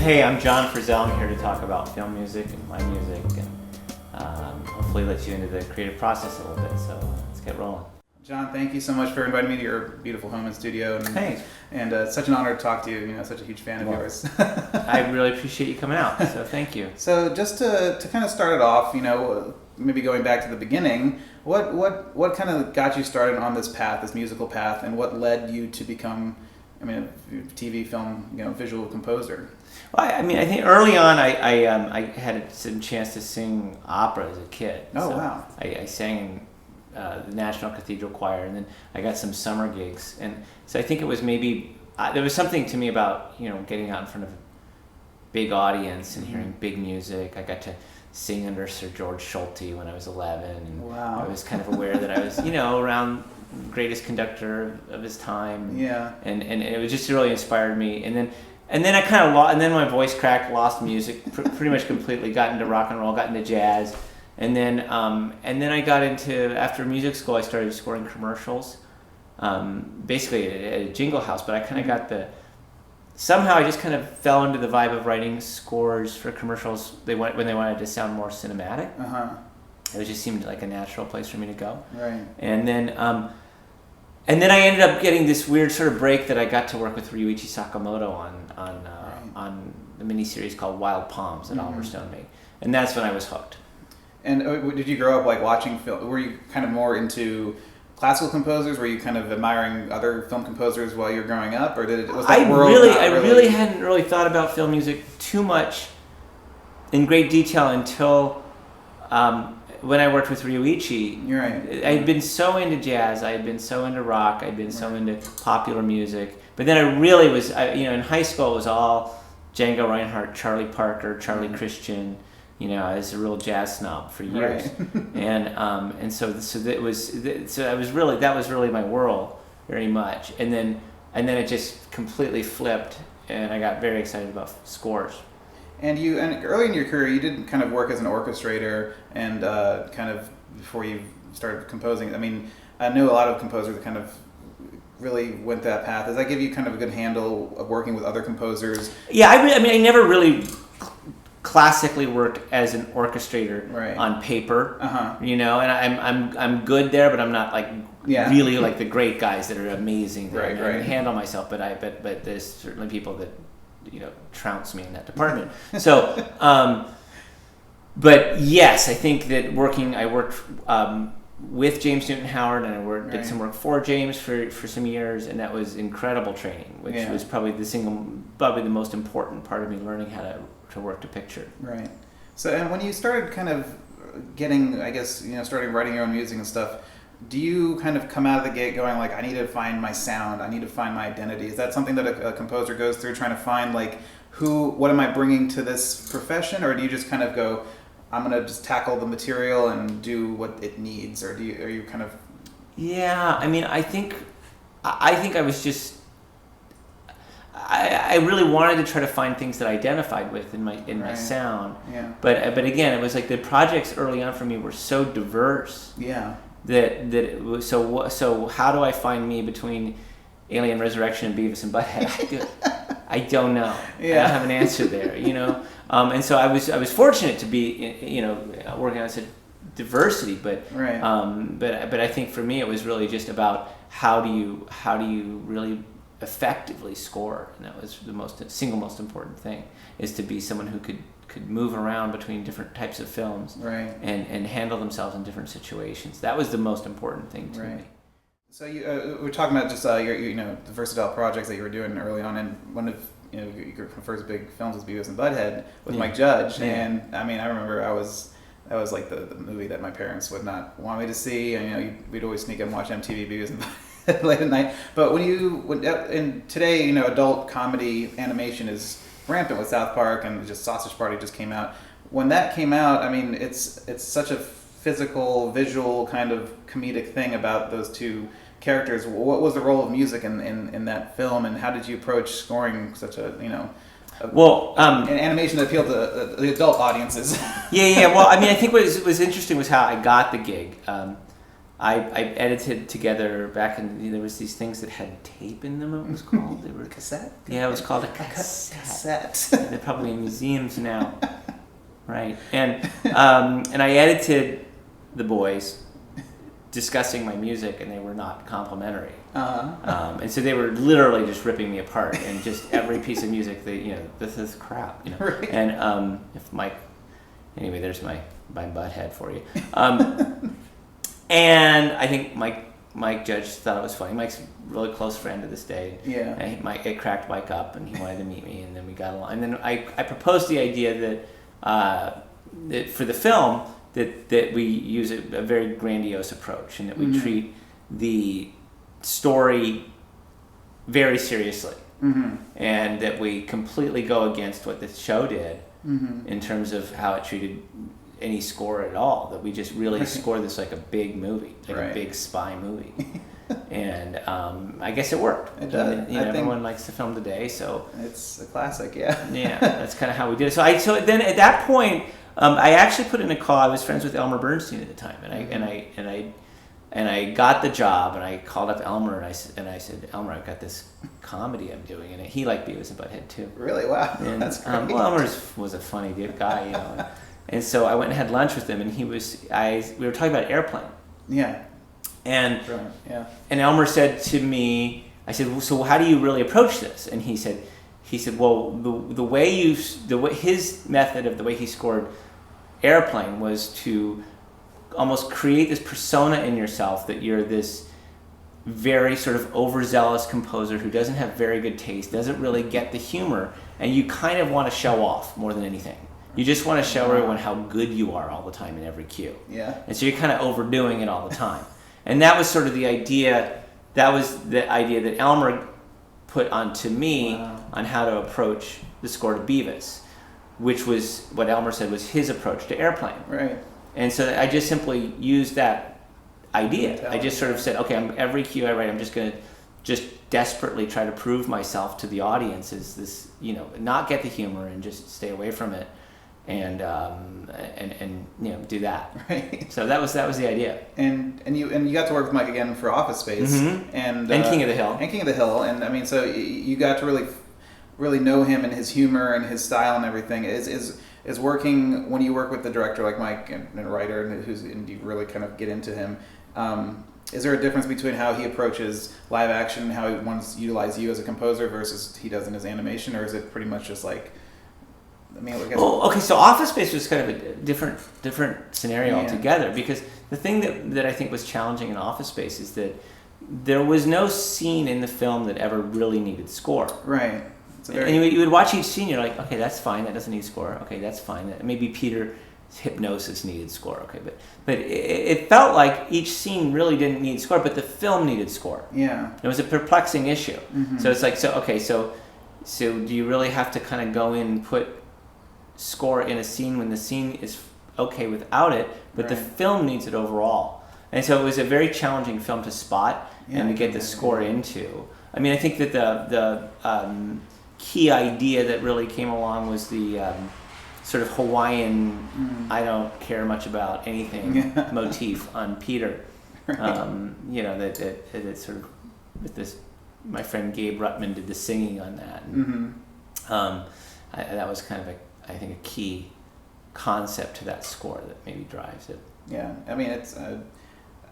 Hey, I'm John Frizzell. I'm here to talk about film music and my music, and hopefully let you into the creative process a little bit. So let's get rolling. John, thank you so much for inviting me to your beautiful home and studio. And, Hey. And it's such an honor to talk to you. You know, such a huge fan of yours. I really appreciate you coming out, so thank you. So just to kind of start it off, you know, maybe going back to the beginning, what kind of got you started on this path, this musical path, and what led you to become, I mean, a TV, film, you know, visual composer? Well, I mean, I think early on I had some chance to sing opera as a kid. Oh, so wow. I sang in the National Cathedral Choir, and then I got some summer gigs. And so I think it was maybe, there was something to me about, you know, getting out in front of a big audience and hearing big music. I got to sing under Sir George Solti when I was 11. And Wow. I was kind of aware that I was, you know, around the greatest conductor of his time. Yeah. And it was just really inspired me. And then I kind of lost, and then my voice cracked, lost music pretty much completely, got into rock and roll, got into jazz. And then I got into, after music school, I started scoring commercials, basically at a jingle house, but I kind of got somehow I just kind of fell into the vibe of writing scores for commercials when they wanted to sound more cinematic. Uh-huh. It just seemed like a natural place for me to go. Right. And then I ended up getting this weird sort of break that I got to work with Ryuichi Sakamoto on the miniseries called Wild Palms that Oliver Stone made, and that's when I was hooked. And did you grow up like watching film? Were you kind of more into classical composers? Were you kind of admiring other film composers while you were growing up, or was that I world really hadn't really thought about film music too much in great detail until when I worked with Ryuichi. You're right. I had been so into jazz, I had been so into rock, I'd been so into popular music, but then I really was, in high school it was all Django Reinhardt, Charlie Parker, Charlie Christian. You know, I was a real jazz snob for years, right. and so that was really my world very much, and then it just completely flipped, and I got very excited about scores. And early in your career, you did kind of work as an orchestrator, and kind of before you started composing. I mean, I know a lot of composers that kind of really went that path. Does that give you kind of a good handle of working with other composers? Yeah, I never really classically worked as an orchestrator on paper. You know, and I'm good there, but I'm not like really like the great guys that are amazing. That I can handle myself, but there's certainly people that, you know, trounce me in that department. So, but yes, I think that I worked with James Newton Howard, and I did some work for James for some years, and that was incredible training, which was probably the most important part of me learning how to work to picture. Right. So, and when you started kind of getting, I guess, you know, starting writing your own music and stuff, do you kind of come out of the gate going like, I need to find my sound, I need to find my identity? Is that something that a composer goes through, trying to find like, what am I bringing to this profession? Or do you just kind of go, I'm going to just tackle the material and do what it needs? Or are you kind of... Yeah, I mean, I think I was just, I really wanted to try to find things that I identified with in my sound. Yeah. But again, it was like the projects early on for me were so diverse. Yeah. That it was, so how do I find me between Alien Resurrection and Beavis and Butthead? I don't know. Yeah. I don't have an answer there, you know. And so I was fortunate to be, you know, working on such diversity, but I think for me it was really just about how do you really effectively score, and that was the single most important thing, is to be someone who could move around between different types of films and handle themselves in different situations. That was the most important thing to me. So we're talking about just your the versatile projects that you were doing early on, and one of your first big films was Beavis and Butthead with Mike Judge, and I mean I remember that was like the movie that my parents would not want me to see, and we'd always sneak and watch MTV Beavis and Butthead late at night. But and today adult comedy animation is rampant with South Park, and just Sausage Party just came out. When that came out, I mean, it's such a physical, visual kind of comedic thing about those two characters. What was the role of music in that film, and how did you approach scoring such an animation that appealed to the adult audiences? Yeah. Well, I mean, I think what was interesting was how I got the gig. I edited together back in, there was these things that had tape in them, it was called. They were cassette? Yeah, it was called a cassette. Cassette. They're probably in museums now. Right. And I edited the boys discussing my music, and they were not complimentary. And so they were literally just ripping me apart, and just every piece of music, this is crap, Right. And if Mike, anyway, there's my butthead for you. And I think Mike Judge thought it was funny. Mike's a really close friend to this day. Yeah. And it cracked Mike up, and he wanted to meet me, and then we got along. And then I proposed the idea that for the film that we use a very grandiose approach, and that we treat the story very seriously, and that we completely go against what the show did in terms of how it treated any score at all. That we just really score this like a big movie, like a big spy movie. And I guess it worked. It does. Everyone likes the film today, so it's a classic. Yeah. Yeah, that's kind of how we did it. So then at that point, I actually put in a call. I was friends with Elmer Bernstein at the time, and I got the job, and I called up Elmer, and I said, Elmer, I've got this comedy I'm doing, and he liked Beavis and Butthead too. Really? Wow. And, that's great. Well, Elmer was a funny guy, And so I went and had lunch with him, and we were talking about Airplane. Yeah. And Brilliant. Yeah. And Elmer said to me, I said, well, so how do you really approach this? And he said, well, his method of the way he scored Airplane was to almost create this persona in yourself that you're this very sort of overzealous composer who doesn't have very good taste, doesn't really get the humor, and you kind of want to show off more than anything. You just want to show everyone how good you are all the time in every cue. Yeah. And so you're kind of overdoing it all the time. And that was sort of the idea. That was the idea that Elmer put onto me on how to approach the score to Beavis, which was what Elmer said was his approach to Airplane. Right. And so I just simply used that idea. I just sort of said, okay, every cue I write, I'm just going to just desperately try to prove myself to the audience as this, not get the humor and just stay away from it. And do that. Right. So that was the idea. And you got to work with Mike again for Office Space and King of the Hill. And King of the Hill. And I mean, so you got to really know him and his humor and his style and everything. Is working when you work with the director like Mike and a writer and you really kind of get into him. Is there a difference between how he approaches live action and how he wants to utilize you as a composer versus he does in his animation, or is it pretty much just like? I mean, okay, so Office Space was kind of a different scenario altogether, because the thing that I think was challenging in Office Space is that there was no scene in the film that ever really needed score. Right. And you would watch each scene, you're like, okay, that's fine, that doesn't need score. Okay, that's fine. Maybe Peter's hypnosis needed score. Okay, but it felt like each scene really didn't need score, but the film needed score. Yeah. It was a perplexing issue. So it's like, so do you really have to kind of go in and put score in a scene when the scene is okay without it, but the film needs it overall? And so it was a very challenging film to spot and to get the score into. I mean, I think that the key idea that really came along was the sort of Hawaiian I don't care much about anything motif on Peter. Right. That sort of with this, my friend Gabe Ruttman did the singing on that. And, that was kind of I think a key concept to that score that maybe drives it. Yeah, I mean it's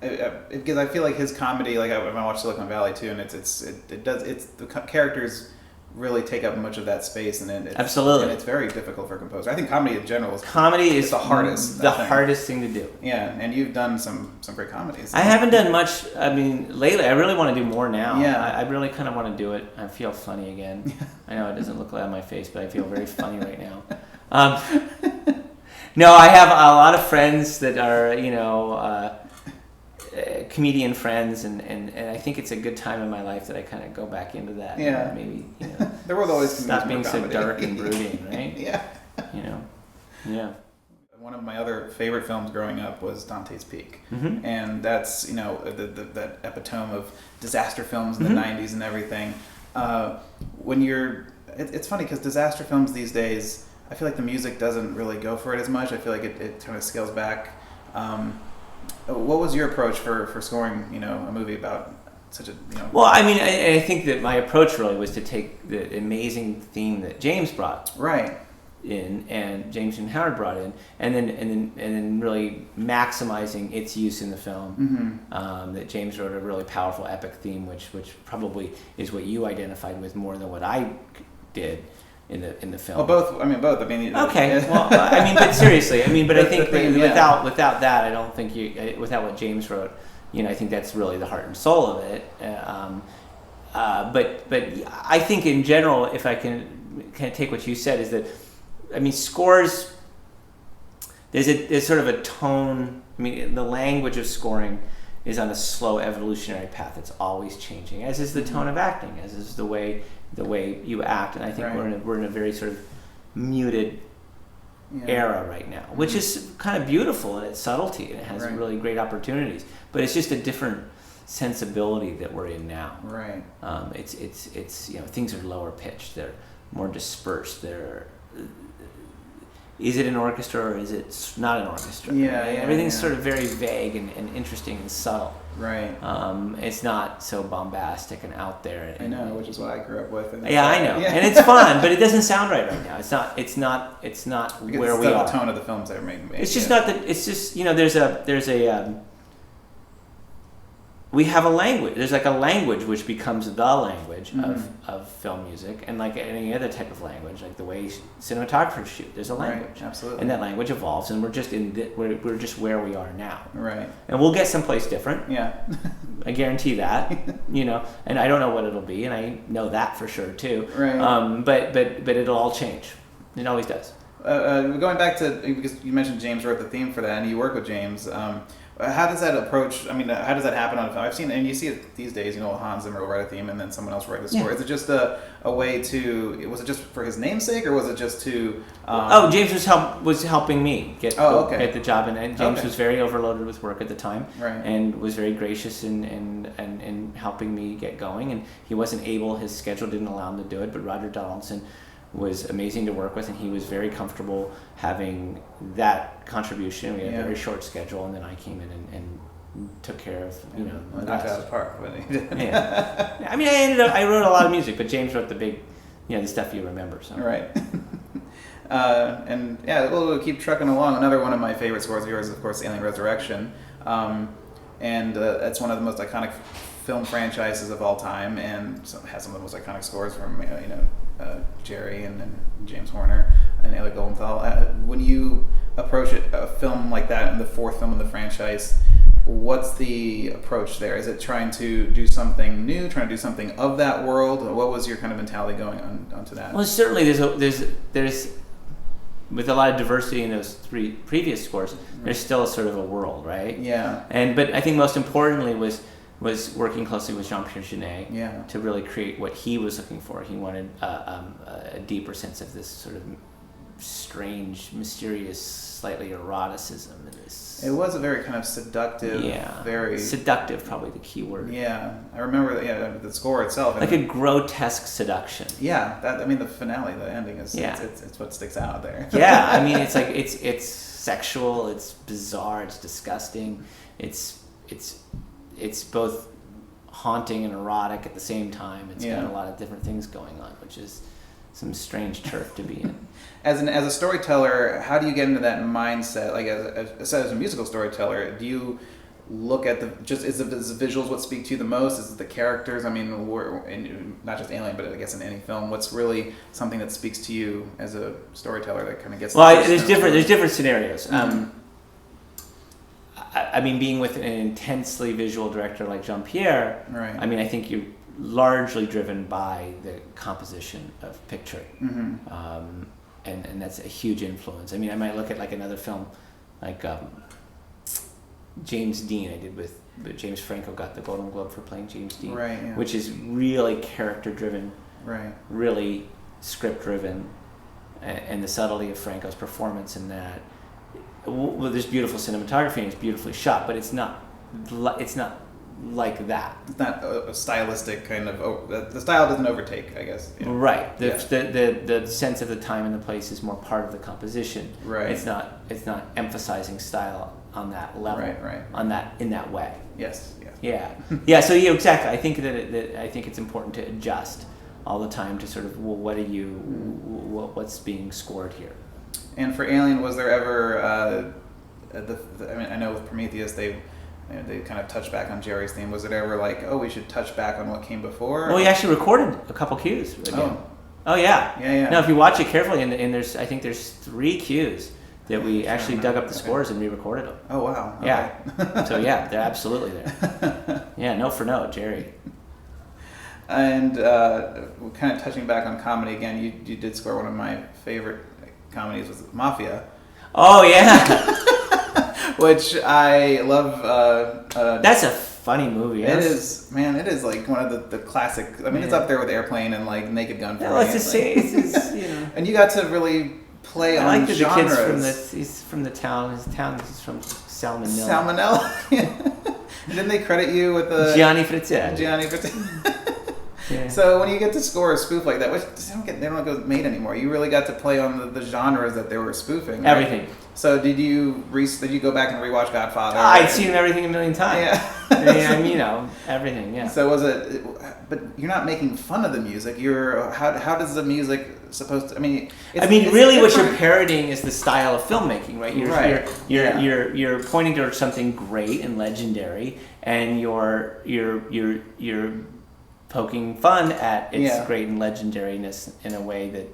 because I feel like his comedy, like I watched Silicon Valley too, and the characters really take up much of that space, and absolutely, and it's very difficult for a composer. I think comedy in general is the hardest. The hardest thing to do. Yeah, and you've done some great comedies. I haven't done much. I mean, lately, I really want to do more now. Yeah, I really kind of want to do it. I feel funny again. I know it doesn't look like on my face, but I feel very funny right now. No, I have a lot of friends that are comedian friends, and I think it's a good time in my life that I kind of go back into that. Yeah, maybe there will always stop being so dark and brooding, right? Yeah. Yeah. One of my other favorite films growing up was Dantes Peak, and that's that epitome of disaster films in the '90s and everything. It's funny because disaster films these days, I feel like the music doesn't really go for it as much. I feel like it kind of scales back. What was your approach for scoring, a movie about such a, Well, I mean, I think that my approach really was to take the amazing theme that James brought right in, and James and Howard brought in, and then really maximizing its use in the film. That James wrote a really powerful epic theme, which probably is what you identified with more than what I did in the film. Well, both. I mean, both. I mean, okay. Well, I mean, but seriously, I mean, but I think without that, I don't think without what James wrote, I think that's really the heart and soul of it. But I think in general, if I can kind of take what you said, is that, I mean, scores. There's sort of a tone. I mean, the language of scoring is on a slow evolutionary path. It's always changing, as is the tone of acting, as is the way you act. And I think we're in a very sort of muted era right now, which is kind of beautiful in its subtlety, and it has really great opportunities. But it's just a different sensibility that we're in now. Right. It's things are lower pitched. They're more dispersed. Is it an orchestra or is it not an orchestra? Everything's sort of very vague and interesting and subtle. Right. It's not so bombastic and out there. I know, which is what I grew up with. I know, and it's fun, but it doesn't sound right now. It's not because where we are. The tone of the films they're making. It's just not that. It's just there's a we have a language. There's like a language which becomes the language of film music, and like any other type of language, like the way cinematographers shoot. There's a language, absolutely, and that language evolves, and we're just we're just where we are now, right? And we'll get someplace different. Yeah, I guarantee that. And I don't know what it'll be, and I know that for sure too. Right. But it'll all change. It always does. Going back to, because you mentioned James wrote the theme for that, and you work with James. How does that approach? I mean, how does that happen on a film? I've seen, and you see it these days. Hans Zimmer will write a theme, and then someone else will write the score. Is it just a way to? Was it just for his namesake, or was it just to? James was helping me get the job, and James was very overloaded with work at the time, and was very gracious in helping me get going. And he wasn't able; his schedule didn't allow him to do it. But Roger Donaldson was amazing to work with, and he was very comfortable having that contribution. We had a very short schedule, and then I came in and took care of knocked out of the park. But I mean, I wrote a lot of music, but James wrote the big, the stuff you remember. So. Right. And we'll keep trucking along. Another one of my favorite scores of yours is, of course, Alien Resurrection, and that's one of the most iconic film franchises of all time, and has some of the most iconic scores from Jerry and James Horner and Eli Goldenthal. When you approach a film like that, and the fourth film in the franchise, what's the approach there? Is it trying to do something new, trying to do something of that world? What was your kind of mentality going onto that? Well, certainly there's with a lot of diversity in those three previous scores, there's still a sort of a world, right? Yeah. But I think most importantly was working closely with Jean-Pierre Jeunet to really create what he was looking for. He wanted a deeper sense of this sort of strange, mysterious, slightly eroticism in this. It was a very kind of seductive, very seductive, probably the key word. Yeah, I remember the score itself, like a grotesque seduction. Yeah, the finale, the ending is it's what sticks out there. Yeah, I mean, it's like it's sexual, it's bizarre, it's disgusting, it's both haunting and erotic at the same time. It's got a lot of different things going on, which is some strange turf to be in. As a storyteller, how do you get into that mindset? Like as a musical storyteller, do you look at is the visuals what speak to you the most? Is it the characters? I mean, not just Alien, but I guess in any film, what's really something that speaks to you as a storyteller that kind of gets? Well, there's different scenarios. Mm-hmm. I mean, being with an intensely visual director like Jean-Pierre, I mean, I think you're largely driven by the composition of picture. Mm-hmm. And that's a huge influence. I mean, I might look at like another film, like James Dean. I did with James Franco, got the Golden Globe for playing James Dean, which is really character-driven, really script-driven, and the subtlety of Franco's performance in that. Well, there's beautiful cinematography and it's beautifully shot, but it's not like that. It's not a stylistic kind of. The style doesn't overtake, I guess. Right. The sense of the time and the place is more part of the composition. Right. It's not emphasizing style on that level, right. on that in that way. Yes. Yeah. So exactly. I think that I think it's important to adjust all the time to sort of what's being scored here. And for Alien, was there ever I mean, I know with Prometheus they kind of touched back on Jerry's theme. Was it ever like, oh, we should touch back on what came before? Well, we actually recorded a couple cues again. Oh yeah. Yeah. No, if you watch it carefully, and I think there's 3 cues that we actually dug up the scores and re-recorded them. Oh wow. Okay. Yeah. So yeah, they're absolutely there. Yeah, note for note, Jerry. And kind of touching back on comedy again, you did score one of my favorite comedies, was Mafia. Oh yeah. Which I love. That's a funny movie. It is, man. It is like one of the classic. I mean, it's up there with Airplane and like Naked Gun. Yeah, let's just say it's you know. And you got to really play on the genres. He's from the town. His town is from Salmonella. Salmonella. Didn't they credit you with the Gianni Frizzell? Yeah. So when you get to score a spoof like that, which they don't get made anymore, you really got to play on the genres that they were spoofing. Right? Everything. So did you go back and rewatch Godfather? I'd seen everything a million times. Yeah. I mean, everything. Yeah. So was it? But you're not making fun of the music. How does the music supposed to? I mean, really, what you're parodying is the style of filmmaking, right? You're pointing towards something great and legendary, and you're poking fun at its great and legendariness in a way that,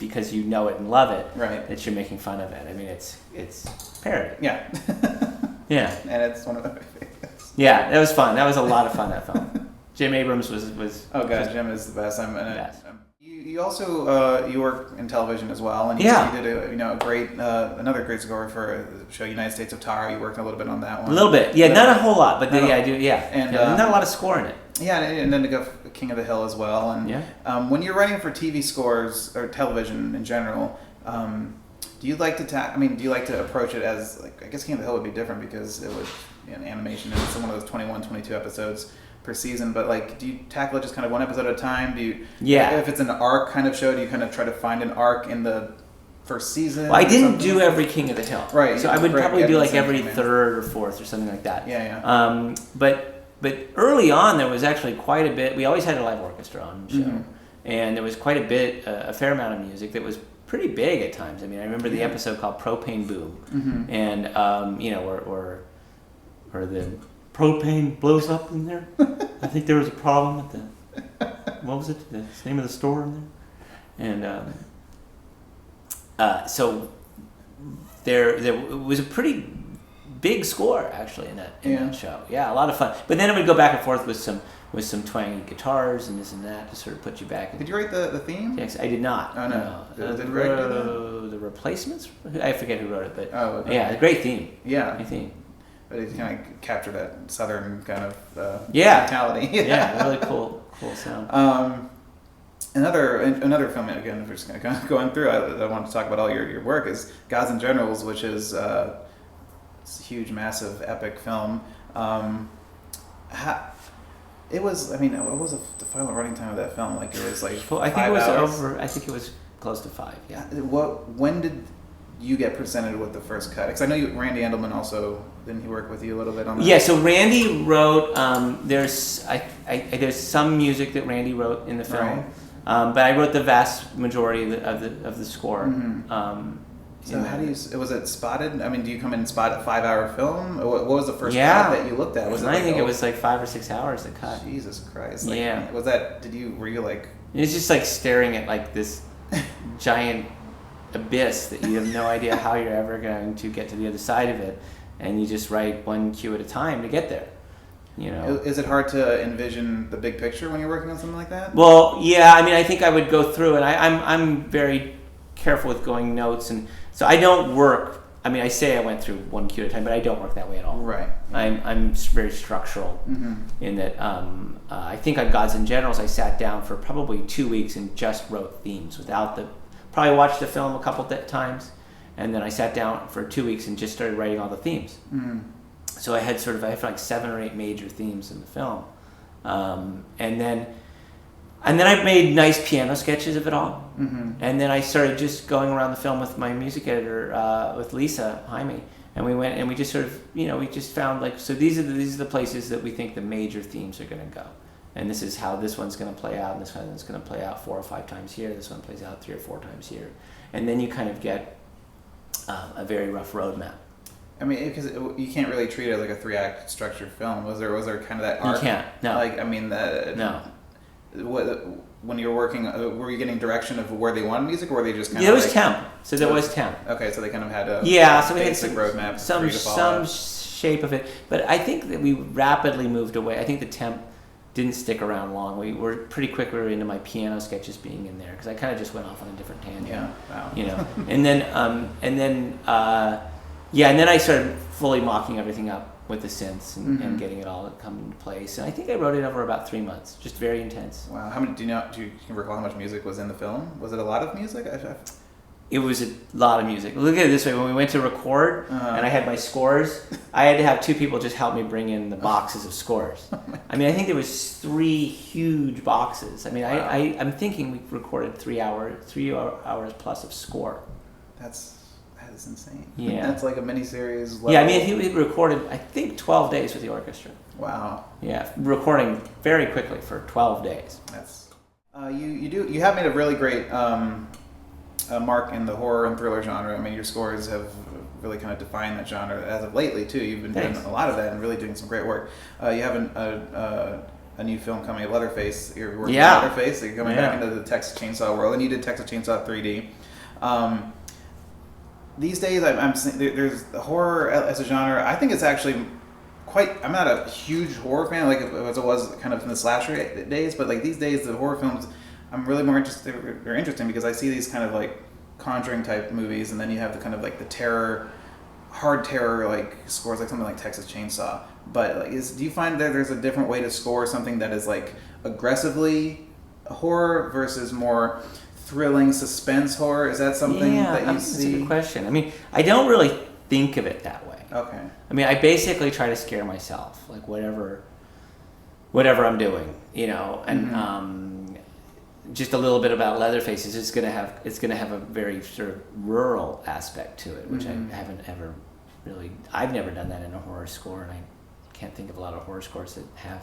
because you know it and love it, right, that you're making fun of it. I mean, it's parody. Yeah. Yeah. And it's one of my favorites. Yeah, that was fun. That was a lot of fun, that film. Jim Abrams was oh god, Jim is the best. You also you work in television as well, and you did a great another great score for the show United States of Tara. You worked a little bit on that one. A little bit, yeah, not a whole lot, but I do, yeah. And not a lot of score in it. Yeah, and then to go for King of the Hill as well. And when you're writing for TV scores or television in general, do you like to approach it as, like, I guess King of the Hill would be different because it was animation and it's one of those 21, 22 episodes per season, but like, do you tackle it just kind of one episode at a time? Do you, if it's an arc kind of show, do you kind of try to find an arc in the first season? Well, I didn't do every King of the Hill, right? So I would probably do like every third or fourth or something like that. Yeah. But early on, there was actually quite a bit. We always had a live orchestra on the show, and there was quite a fair amount of music that was pretty big at times. I mean, I remember the episode called Propane Boom, and where the propane blows up in there. I think there was a problem at what was it? The name of the store in there, and so there was a pretty big score actually in that show. Yeah, a lot of fun. But then it would go back and forth with some twangy guitars and this and that to sort of put you back. Did you write the theme? Yes, I did not. Oh no. Did Greg do that? The Replacements? I forget who wrote it, but okay. Yeah, a great theme. Yeah. Great theme. But it kind of captured that southern kind of mentality. Yeah, really cool sound. Another film, again, if we're just kind of going through, I want to talk about all your work, is Gods and Generals, which is it's a huge, massive, epic film. It was, I mean, what was the final running time of that film? Like, it was like 5 hours? I think it was close to 5, yeah. When did you get presented with the first cut? Because I know Randy Endelman also, didn't he work with you a little bit on that? Yeah, so Randy wrote, there's some music that Randy wrote in the film, right. But I wrote the vast majority of the score. Mm-hmm. So how do you, was it spotted? I mean, do you come in and spot a 5-hour film? What was the first cut that you looked at? I think it was like 5 or 6 hours to cut. Jesus Christ. Yeah. Were you like... It's just like staring at like this giant abyss that you have no idea how you're ever going to get to the other side of it, and you just write one cue at a time to get there. You know. Is it hard to envision the big picture when you're working on something like that? Well, yeah. I mean, I think I would go through, and I'm very careful with going notes, and so I don't work. I mean, I say I went through one cue at a time, but I don't work that way at all. Right. I'm very structural in that. I think on Gods and Generals, I sat down for probably 2 weeks and just wrote themes without the. Probably watched the film a couple times, and then I sat down for 2 weeks and just started writing all the themes. Mm-hmm. So I had like 7 or 8 major themes in the film, and then I made nice piano sketches of it all, and then I started just going around the film with my music editor, with Lisa Jaime, And we went and we just sort of, we just found like, so these are the places that we think the major themes are going to go. And this is how this one's going to play out, and this one's going to play out 4 or 5 times here. This one plays out 3 or 4 times here. And then you kind of get a very rough roadmap. I mean, because you can't really treat it like a 3-act structured film. Was there kind of that arc? You can't, no. Like, I mean, no. When you were working, were you getting direction of where they wanted music, or were they just kind of? There was temp. So there was temp. Okay, so they kind of had a so we had basic roadmap, some shape of it. But I think that we rapidly moved away. I think the temp didn't stick around long. We were pretty quick. We were into my piano sketches being in there because I kind of just went off on a different tangent. Yeah, wow. And then I started fully mocking everything up with the synths and getting it all come into place. And I think I wrote it over about 3 months, just very intense. Wow. How many? Do you recall how much music was in the film? Was it a lot of music? It was a lot of music. Look at it this way: when we went to record, and I had my scores, I had to have 2 people just help me bring in the boxes of scores. I mean, I think there was 3 huge boxes. I mean, wow. I'm thinking we recorded 3 hours plus of score. That is insane. Yeah. That's like a mini-series level. Yeah, I mean, he recorded, I think, 12 days with the orchestra. Wow. Yeah, recording very quickly for 12 days. That's you have made a really great mark in the horror and thriller genre. I mean, your scores have really kind of defined that genre as of lately too. You've been doing a lot of that and really doing some great work. You have a new film coming, Leatherface. You're working on Leatherface. So you're coming back into the Texas Chainsaw world, and you did Texas Chainsaw 3D. These days, I'm there's horror as a genre. I think it's actually quite. I'm not a huge horror fan like as it was kind of in the slasher days, but like these days, the horror films, I'm really more interested. They're interesting because I see these kind of like Conjuring type movies, and then you have the kind of like the terror, hard terror like scores, like something like Texas Chainsaw. But like, do you find that there's a different way to score something that is like aggressively horror versus more thrilling suspense horror? Is that something that you see? That's a good question. I mean, I don't really think of it that way. Okay. I mean, I basically try to scare myself, like whatever I'm doing, and just a little bit about Leatherface is it's gonna have a very sort of rural aspect to it, which I haven't ever really. I've never done that in a horror score, and I can't think of a lot of horror scores that have.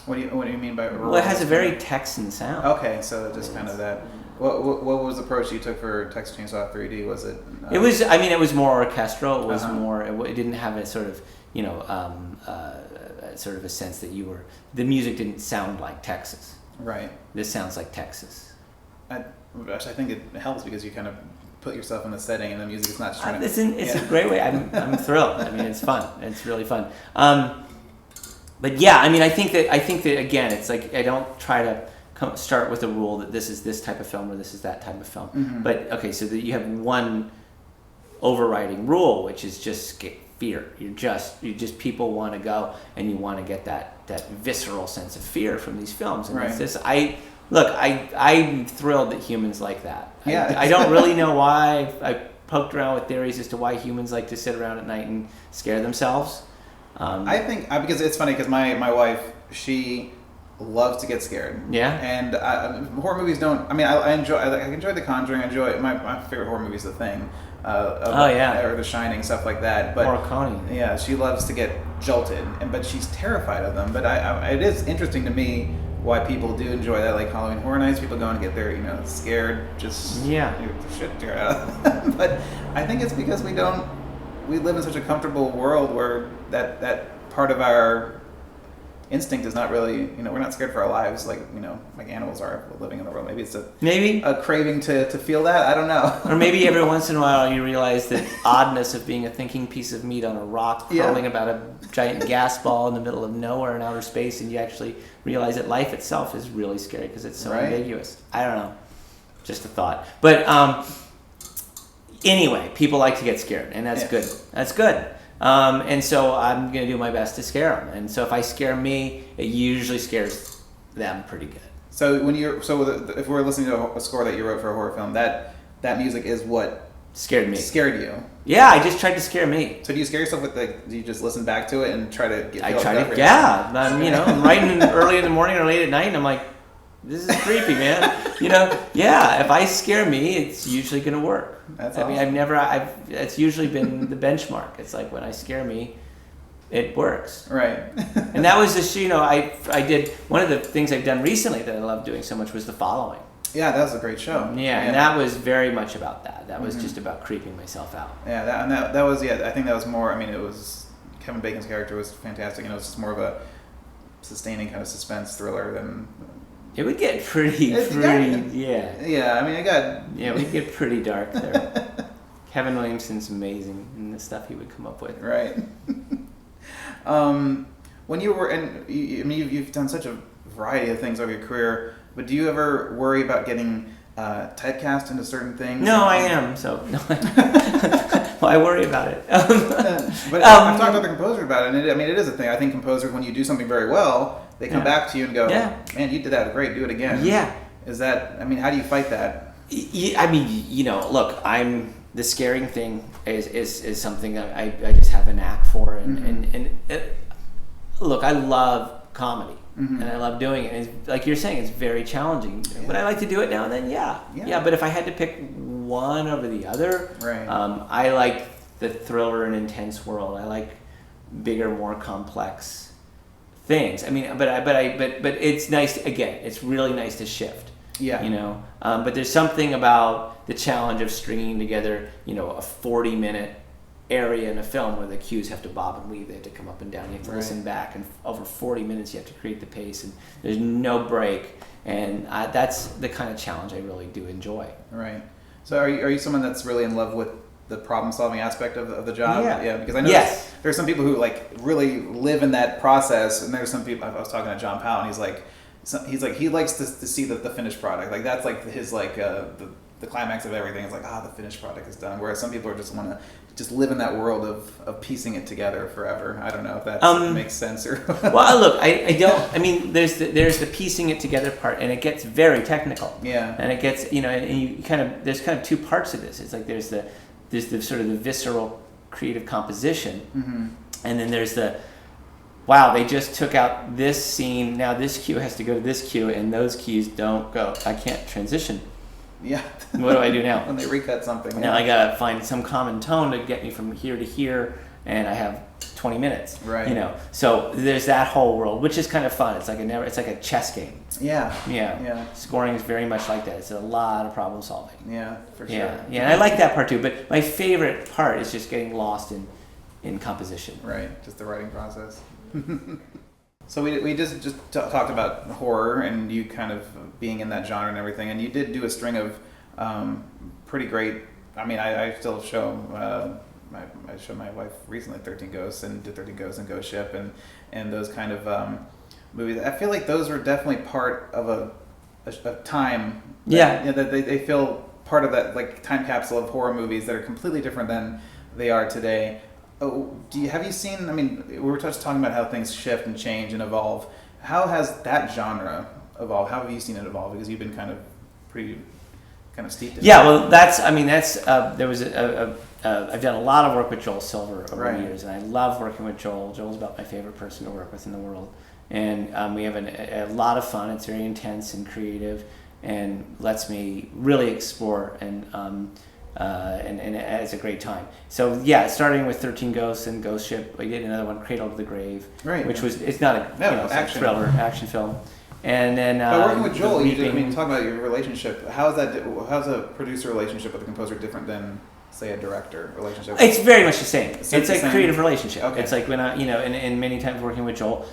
What do you mean by rural? Well, it has a very Texan sound. Okay, so just kind of that. What was the approach you took for Texas Chainsaw 3D? Was it? It was. I mean, it was more orchestral. It was more. It didn't have a sort of sort of a sense that the music didn't sound like Texas. Right. This sounds like Texas. I think it helps because you kind of put yourself in the setting, and the music is not just trying to. It's a great way. I'm thrilled. I mean, it's fun. It's really fun. But yeah, I mean, I think that again, it's like I don't try to start with a rule that this is this type of film or this is that type of film. Mm-hmm. But okay, so that you have one overriding rule, which is just fear. You just people want to go and you want to get that visceral sense of fear from these films. And it's this. I'm thrilled that humans like that. Yeah, I don't really know why. I poked around with theories as to why humans like to sit around at night and scare themselves. I think because it's funny because my wife, she loves to get scared. Yeah. And horror movies don't. I mean, I enjoy The Conjuring. I enjoy my favorite horror movie is The Thing. Or The Shining, stuff like that. But Morricone. Yeah, she loves to get jolted, but she's terrified of them. But it is interesting to me why people do enjoy that, like Halloween Horror Nights. People go and get their scared, just the shit scared out of them. But I think it's because we live in such a comfortable world where that part of our instinct is not really, we're not scared for our lives like animals are living in the world. Maybe it's a craving to feel that. I don't know. Or maybe every once in a while you realize the oddness of being a thinking piece of meat on a rock crawling about a giant gas ball in the middle of nowhere in outer space, and you actually realize that life itself is really scary because it's so ambiguous. I don't know. Just a thought. But anyway, people like to get scared, and that's good. That's good. And so I'm going to do my best to scare them. And so if I scare me, it usually scares them pretty good. So if we're listening to a score that you wrote for a horror film, that music is what scared me. Scared you. Yeah, I just tried to scare me. So do you scare yourself with do you just listen back to it and try to get? I'm writing early in the morning or late at night, and I'm like, This is creepy, man. You know, yeah. If I scare me, it's usually gonna work. That's I mean, awesome. It's usually been the benchmark. It's like when I scare me, it works. Right. And that was just, you know, I did one of the things I've done recently that I love doing so much was The Following. Yeah, that was a great show. Yeah, and that was very much about that. That was just about creeping myself out. Yeah, that was I think that was more. I mean, it was Kevin Bacon's character was fantastic, and it was just more of a sustaining kind of suspense thriller than. It would get pretty, yeah. Yeah, I mean, Yeah, we'd get pretty dark there. Kevin Williamson's amazing in the stuff he would come up with. Right. When you were, I mean, you've done such a variety of things over your career, but do you ever worry about getting typecast into certain things? No, I am. So, no. Well, I worry about it. But I've talked to other composers about it, and it is a thing. I think composers, when you do something very well, they come back to you and go, man, you did that great, do it again. Yeah. Is that, I mean, how do you fight that? I mean, you know, look, the scaring thing is something that I just have a knack for. And look, I love comedy. And I love doing it. And like you're saying, it's very challenging. Yeah. Would I like to do it now and then? Yeah. But if I had to pick one over the other, right. I like the thriller and intense world. I like bigger, more complex things. I mean, but it's nice. Again, it's really nice to shift. Yeah. You know, but there's something about the challenge of stringing together, you know, a 40-minute area in a film where the cues have to bob and weave, they have to come up and down, you have to listen back, and over 40 minutes you have to create the pace, and there's no break, and that's the kind of challenge I really do enjoy. Right. So are you someone that's really in love with the problem-solving aspect of the job? Yeah. Because I know there's some people who like really live in that process, and there's some people. I was talking to John Powell, and he's like he likes to see the finished product. Like that's like his the climax of everything. It's like the finished product is done. Whereas some people just want to just live in that world of piecing it together forever. I don't know if that makes sense or. Well, look, I don't. I mean, there's the piecing it together part, and it gets very technical. Yeah. And it gets, you know, and you there's kind of two parts of this. It's like there's the sort of the visceral creative composition, and then there's the, wow, they just took out this scene. Now this cue has to go to this cue, and those cues don't go. I can't transition. Yeah. What do I do now? When they recut something. Now I gotta find some common tone to get me from here to here, and I have 20 minutes. Right. You know, so there's that whole world, which is kind of fun. It's like a chess game. Yeah. Yeah. Scoring is very much like that. It's a lot of problem solving. Yeah, for sure. Yeah. And I like that part too. But my favorite part is just getting lost in composition. Right. Just the writing process. So we just talked about horror and you kind of being in that genre and everything, and you did do a string of pretty great. I mean, I still show I showed my wife recently 13 Ghosts and did 13 Ghosts and Ghost Ship and those kind of movies. I feel like those were definitely part of a time. That they feel part of that like time capsule of horror movies that are completely different than they are today. Oh, have you seen? I mean, we were just talking about how things shift and change and evolve. How has that genre evolved? How have you seen it evolve? Because you've been kind of steeped in it. Yeah, well, there was I've done a lot of work with Joel Silver over the years, and I love working with Joel. Joel's about my favorite person to work with in the world, and we have a lot of fun. It's very intense and creative, and lets me really explore and it's a great time. So yeah, starting with 13 Ghosts and Ghost Ship, we did another one, Cradle to the Grave, which was it's not a it's action. A thriller action film. And then working with Joel, talking about your relationship. How's a producer relationship with a composer different than say a director relationship? It's very much the same. It's a creative relationship. Okay. It's like when and many times working with Joel,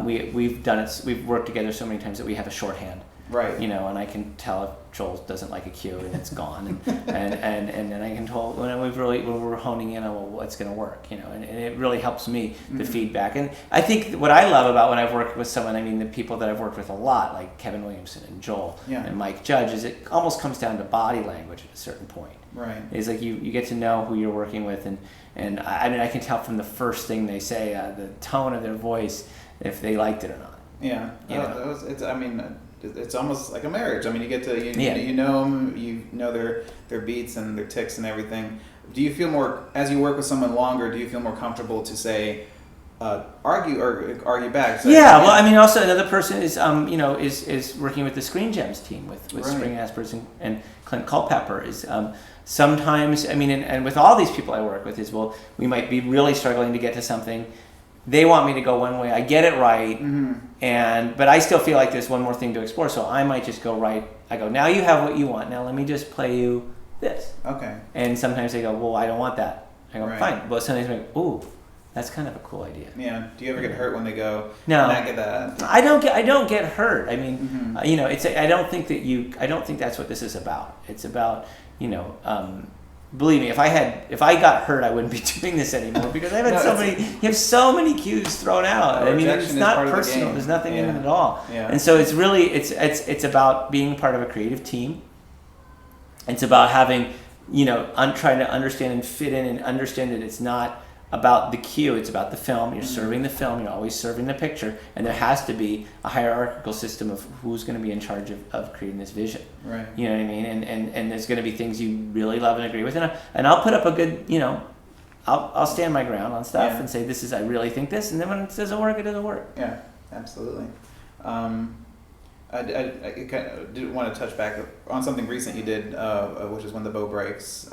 we've done it. We've worked together so many times that we have a shorthand. Right. You know, and I can tell if Joel doesn't like a cue and it's gone, and then I can tell when we're honing in on what's going to work. You know, and it really helps me the feedback. And I think what I love about when I've worked with someone, I mean, the people that I've worked with a lot, like Kevin Williamson and Joel and Mike Judge, is it almost comes down to body language at a certain point. Right. It's like you get to know who you're working with, and I mean I can tell from the first thing they say, the tone of their voice, if they liked it or not. Yeah. It's almost like a marriage. I mean, you get to you know them, you know their beats and their tics and everything. Do you feel more as you work with someone longer? Do you feel more comfortable to say, argue back. So yeah, well, I mean, also another person is is working with the Screen Gems team with right. Spring Aspers and Clint Culpepper is sometimes, I mean, and with all these people I work with is, well, we might be really struggling to get to something. They want me to go one way. I get it right, but I still feel like there's one more thing to explore. So I might just go right. I go, now you have what you want. Now let me just play you this. Okay. And sometimes they go, well, I don't want that. I go, right. fine. But sometimes they go, ooh, that's kind of a cool idea. Yeah. Do you ever get hurt when they go? No. Not get that. I don't get hurt. I mean, I don't think that's what this is about. It's about, believe me, if I got hurt, I wouldn't be doing this anymore because I've had you have so many cues thrown out. I mean, it's not personal. There's nothing in it at all. Yeah. And so it's really, it's about being part of a creative team. It's about having, trying to understand and fit in and understand that it's not about the cue, it's about the film. You're serving the film, you're always serving the picture, and there has to be a hierarchical system of who's going to be in charge of creating this vision. Right. You know what I mean? And there's going to be things you really love and agree with, and I'll put up a good, I'll stand my ground on stuff and say I really think this, and then when it doesn't work, it doesn't work. Yeah, absolutely. I did want to touch back on something recent you did, which is when the Bough Breaks.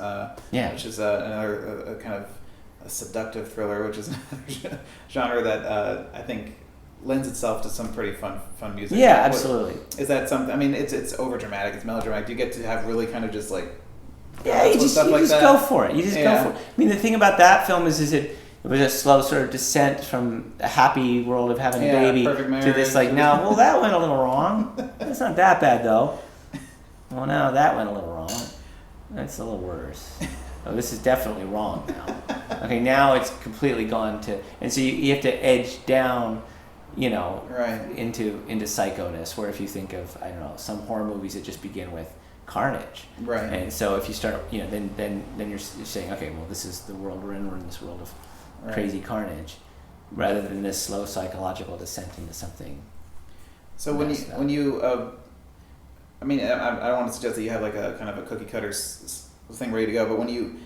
Which is another kind of a seductive thriller, which is another genre that I think lends itself to some pretty fun music. Yeah, absolutely. Is that something? I mean, it's over dramatic, it's melodramatic. Do you get to have really kind of just like you just go for it. You just go for it. I mean, the thing about that film is it was a slow sort of descent from a happy world of having a baby to this that went a little wrong. It's not that bad though. Well, no, that went a little wrong. That's a little worse. Oh, this is definitely wrong now. Okay, now it's completely gone to, and so you have to edge down, into psychoness. Where if you think of, I don't know, some horror movies that just begin with carnage, right? And so if you start, then you're saying, okay, well, this is the world we're in. We're in this world of crazy carnage, rather than this slow psychological descent into something. So when you I mean, I don't want to suggest that you have like a kind of a cookie cutter thing ready to go, but when you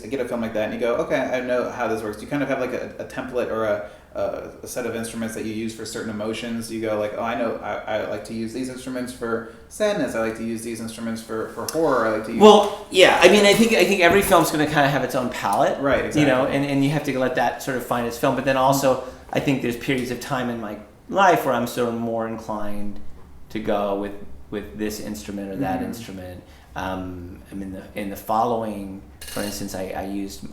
get a film like that and you go, okay, I know how this works. Do you kind of have like a template or a set of instruments that you use for certain emotions? You go like, oh, I know I like to use these instruments for sadness. I like to use these instruments for horror. I like to use. Well, yeah. I mean, I think every film's going to kind of have its own palette, right? Exactly. And you have to let that sort of find its film. But then also, I think there's periods of time in my life where I'm sort of more inclined to go with this instrument or that instrument. I mean, in the following, for instance, I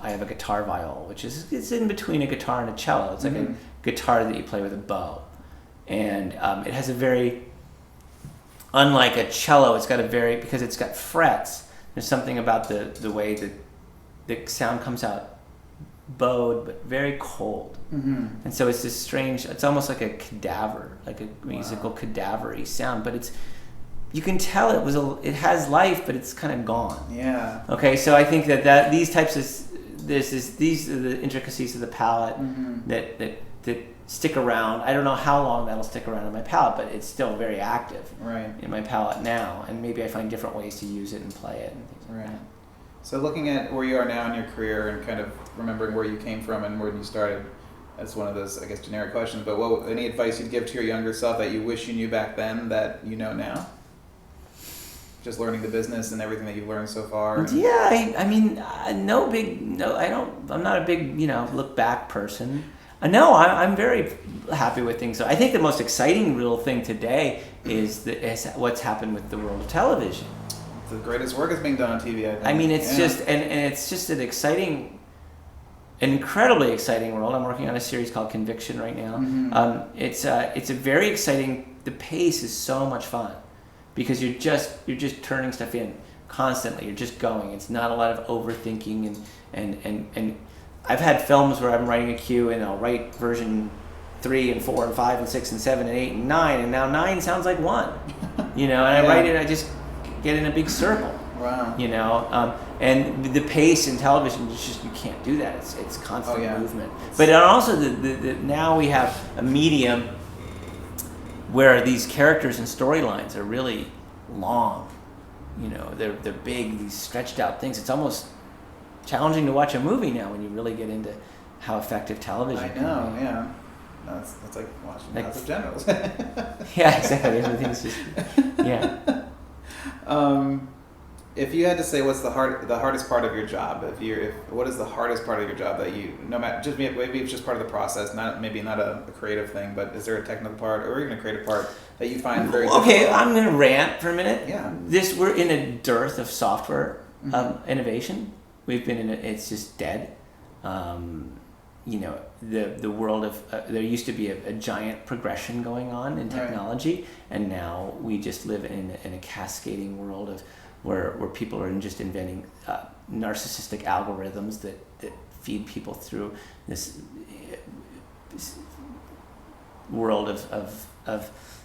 have a guitar viol, which it's in between a guitar and a cello. It's like a guitar that you play with a bow, and it has a very, unlike a cello, because it's got frets. There's something about the way that the sound comes out bowed but very cold, and so it's this strange. It's almost like a cadaver, like a musical cadaver-y sound, but you can tell it has life, but it's kind of gone. Yeah. Okay, so I think that these types of these are the intricacies of the palette that stick around. I don't know how long that'll stick around in my palette, but it's still very active in my palette now, and maybe I find different ways to use it and play it and things like that. So looking at where you are now in your career and kind of remembering where you came from and where you started, that's one of those, I guess, generic questions. But any advice you'd give to your younger self that you wish you knew back then that you know now? Just learning the business and everything that you've learned so far. Yeah, I'm not a big look back person. No, I'm very happy with things. So I think the most exciting real thing today is what's happened with the world of television. The greatest work is being done on TV, I think. I mean, it's just and it's just an incredibly exciting world. I'm working on a series called Conviction right now. It's a very exciting. The pace is so much fun. Because you're just turning stuff in constantly. You're just going. It's not a lot of overthinking and I've had films where I'm writing a cue and I'll write version 3 and 4 and 5 and 6 and 7 and 8 and 9 and now 9 sounds like 1. And I write it. I just get in a big circle. Wow. And the pace in television is just, you can't do that. It's constant movement. But also now we have a medium where these characters and storylines are really long. They're big, these stretched out things. It's almost challenging to watch a movie now when you really get into how effective television I know, yeah. That's like watching House of Generals. Yeah, exactly. Everything's just, yeah. If you had to say what's the hardest part of your job, what is the hardest part of your job that you, no matter, just maybe it's just part of the process, not a creative thing, but is there a technical part or even a creative part that you find very Okay, I'm going to rant for a minute. Yeah. We're in a dearth of software innovation. We've been it's just dead. The world of there used to be a giant progression going on in technology, right. And now we just live in a cascading world of where people are just inventing narcissistic algorithms that feed people through this world of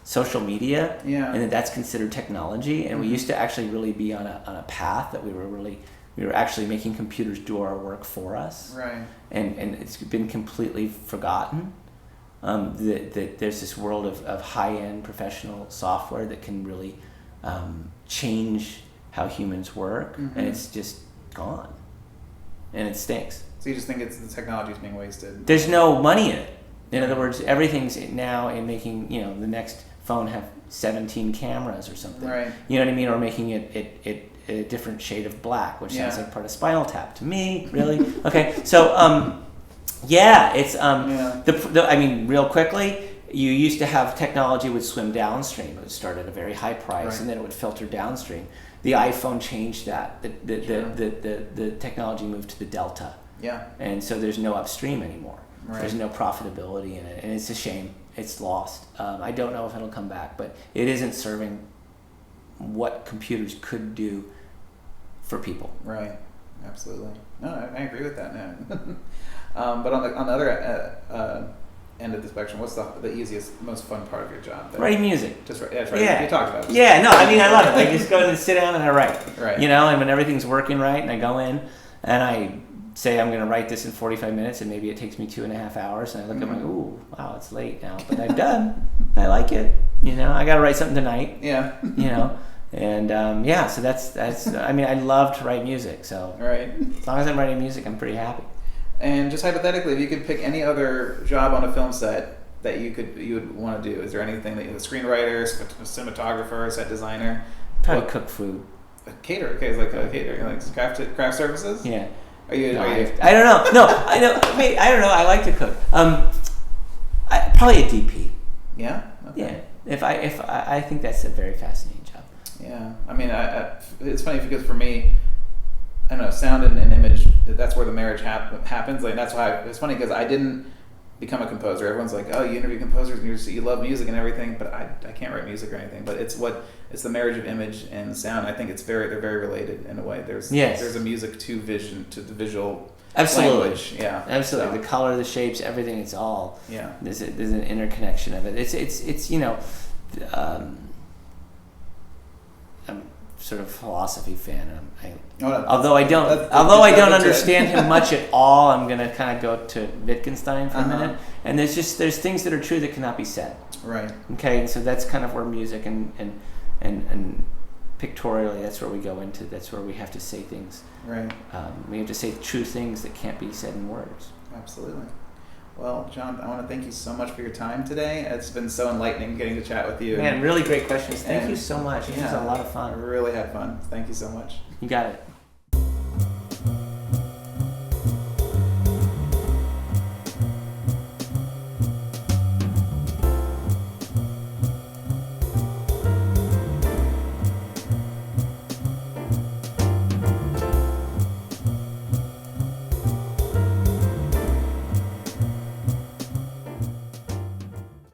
social media, and that's considered technology. And we used to actually really be on a path that we were actually making computers do our work for us, right? And it's been completely forgotten. That there's this world of high-end professional software that can really change how humans work, and it's just gone, and it stinks. So you just think the technology is being wasted? There's no money in it. In other words, everything's now in making the next phone have 17 cameras or something. Right. You know what I mean? Or making it a different shade of black, which sounds like part of Spinal Tap to me. Really? Okay. So I mean, real quickly, you used to have technology would swim downstream. It would start at a very high price, and then it would filter downstream. The iPhone changed that. The technology moved to the delta. Yeah. And so there's no upstream anymore. Right. There's no profitability in it, and it's a shame. It's lost. I don't know if it'll come back, but it isn't serving what computers could do for people. Right. Absolutely. No, I agree with that. No. But on the other end of the spectrum, what's the easiest, most fun part of your job? Writing music. Just that's right. Yeah. You talked about it. Yeah. No. I mean, I love it. I just go in and sit down and I write. Right. And when everything's working right, and I go in and I say I'm going to write this in 45 minutes, and maybe it takes me 2.5 hours, and I look at my, ooh, wow, it's late now, but I've done. I like it. I got to write something tonight. Yeah. And so that's. I mean, I love to write music, so right. As long as I'm writing music, I'm pretty happy. And just hypothetically, if you could pick any other job on a film set that you would want to do, is there anything that a screenwriter, a cinematographer, set designer? Probably cook food. A caterer. Okay, it's like a caterer, like craft services. Yeah. Are you? I don't know. No, I know. Wait, I don't know. I like to cook. Probably a DP. Yeah. Okay. Yeah. If I think that's a very fascinating job. Yeah. I mean, it's funny because for me, I don't know, sound and image. That's where the marriage happens. Like that's why it's funny because I didn't become a composer. Everyone's like, oh, you interview composers and you love music and everything, but I can't write music or anything. But it's the marriage of image and sound. I think they're very related in a way. There's a music to vision, to the visual language. Yeah, absolutely. So. The color, the shapes, everything. It's all. Yeah. There's an interconnection of it. It's I'm sort of a philosophy fan. Although I don't understand him much at all, I'm gonna kind of go to Wittgenstein for a minute. And there's things that are true that cannot be said. Right. Okay, and so that's kind of where music and pictorially, that's where we go into. That's where we have to say things. Right. We have to say true things that can't be said in words. Absolutely. Well, John, I want to thank you so much for your time today. It's been so enlightening getting to chat with you. Man, really great questions. Thank you so much. This was a lot of fun. I really had fun. Thank you so much. You got it.